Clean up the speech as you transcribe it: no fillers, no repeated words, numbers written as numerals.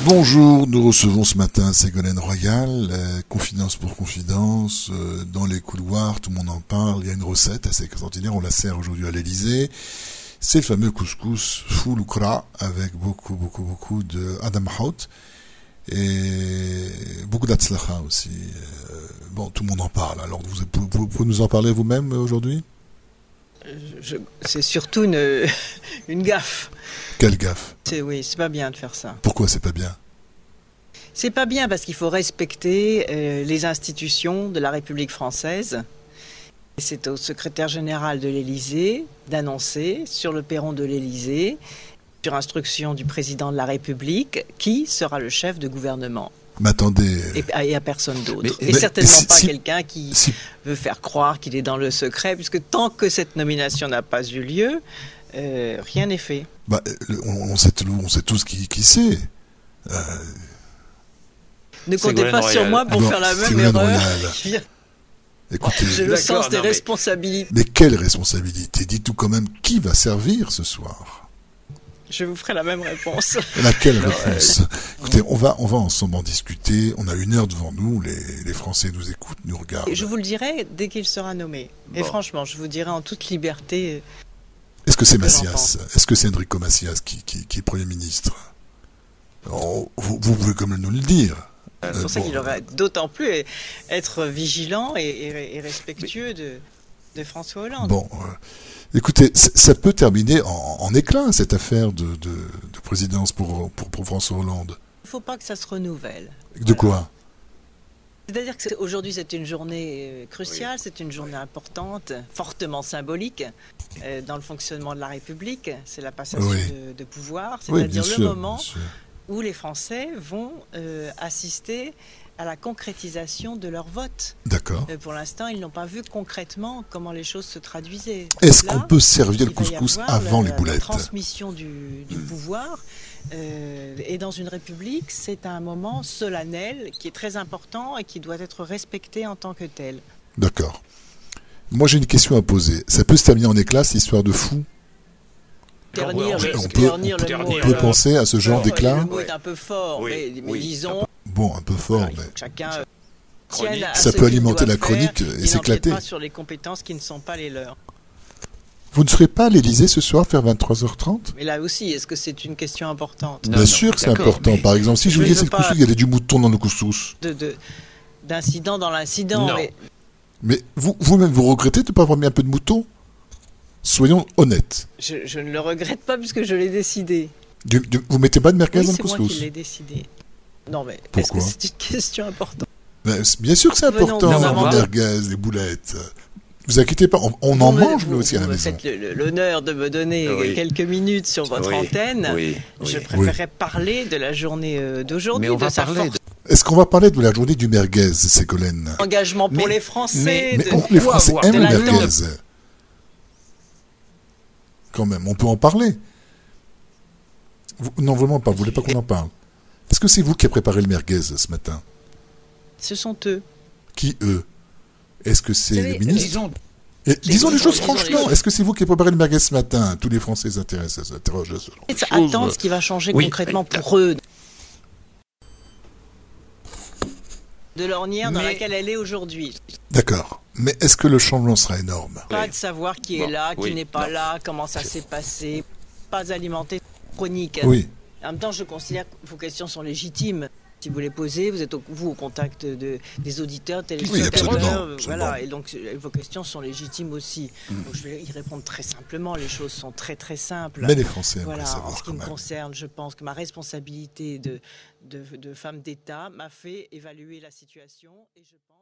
Bonjour, nous recevons ce matin Ségolène Royal, confidence pour confidence, dans les couloirs, tout le monde en parle, il y a une recette assez extraordinaire, on la sert aujourd'hui à l'Elysée. C'est le fameux couscous foul ukra avec beaucoup de Adam Hout et beaucoup d'atzlacha aussi. Bon, tout le monde en parle, alors vous pouvez nous en parler vous-même aujourd'hui? C'est surtout une gaffe. Quelle gaffe? Oui, c'est pas bien de faire ça. Pourquoi c'est pas bien? C'est pas bien parce qu'il faut respecter les institutions de la République française. C'est au secrétaire général de l'Élysée d'annoncer sur le perron de l'Élysée, sur instruction du président de la République, qui sera le chef de gouvernement. Mais attendez... Et à personne d'autre. Et certainement pas quelqu'un qui veut faire croire qu'il est dans le secret, puisque tant que cette nomination n'a pas eu lieu, rien n'est fait. Bah, on sait tous qui c'est. Ne comptez pas sur moi pour faire la même erreur. Écoutez, j'ai le sens des responsabilités. Mais quelle responsabilité? Dites-nous quand même qui va servir ce soir. Je vous ferai la même réponse. Laquelle réponse? Écoutez, on va ensemble en discuter. On a 1 heure devant nous. Les Français nous écoutent, nous regardent. Et je vous le dirai dès qu'il sera nommé. Bon. Et franchement, je vous dirai en toute liberté. Est-ce que c'est Macias? Est-ce que c'est Enrico Macias qui est Premier ministre? Vous pouvez quand même nous le dire. C'est pour ça qu'il aurait d'autant plus être vigilant et respectueux de François Hollande. Bon, écoutez, ça peut terminer en éclat, cette affaire de présidence pour François Hollande. Il ne faut pas que ça se renouvelle. De quoi? C'est-à-dire qu'aujourd'hui, c'est une journée cruciale, c'est une journée importante, fortement symbolique dans le fonctionnement de la République. C'est la passation de pouvoir, c'est-à-dire le moment où les Français vont assister à la concrétisation de leur vote. D'accord. Pour l'instant, ils n'ont pas vu concrètement comment les choses se traduisaient. Est-ce qu'on peut servir le couscous avant les boulettes? La transmission du pouvoir. Et dans une république, c'est un moment solennel qui est très important et qui doit être respecté en tant que tel. D'accord. Moi, j'ai une question à poser. Ça peut se terminer en éclat, cette histoire de fou? On peut penser à ce genre d'éclat? Le mot est un peu fort, mais disons... Bon, un peu fort, mais... Chacun ça peut alimenter la chronique et s'éclater. Pas sur les compétences qui ne sont pas les leurs. Vous ne serez pas à l'Elysée ce soir vers 23h30? Mais là aussi, est-ce que c'est une question importante? Bien sûr que c'est important. Mais... Par exemple, si je vous disais le couscous, il y avait du mouton dans le couscous. D'incident dans l'incident. Mais vous-même, vous regrettez de ne pas avoir mis un peu de mouton? Soyons honnêtes. Je ne le regrette pas puisque je l'ai décidé. Vous mettez pas de merguez dans le couscous? C'est moi qui l'ai décidé. Non mais est-ce que c'est une question importante? Bien sûr que c'est important, les merguez, les boulettes. Vous inquiétez pas, on en mange nous aussi à la maison. Vous faites l'honneur de me donner quelques minutes sur votre antenne. Je préférerais parler de la journée d'aujourd'hui, de sa force. Est-ce qu'on va parler de la journée du merguez, Ségolène? Engagement pour les Français. Mais les Français aiment le merguez. Quand même, on peut en parler. Non, vraiment pas, vous voulez pas qu'on en parle. Est-ce que c'est vous qui avez préparé le merguez ce matin? Ce sont eux. Qui eux? Est-ce que c'est le ministre? Disons les choses franchement. Est-ce que c'est vous qui avez préparé le merguez ce matin? Tous les Français s'interrogent à ce genre de choses. Attends ce qui va changer concrètement pour eux. De l'ornière dans laquelle elle est aujourd'hui. D'accord. Mais est-ce que le changement sera énorme? Pas de savoir qui est là, qui n'est pas là, comment ça s'est passé. Pas alimenter chronique. Oui. En même temps, je considère que vos questions sont légitimes. Si vous les posez, vous êtes au contact des auditeurs, téléspectateurs. Oui, absolument. Voilà, et donc vos questions sont légitimes aussi. Donc je vais y répondre très simplement. Les choses sont très très simples. Mais les Français aimeraient savoir. En ce qui me concerne, je pense que ma responsabilité de femme d'État m'a fait évaluer la situation et je pense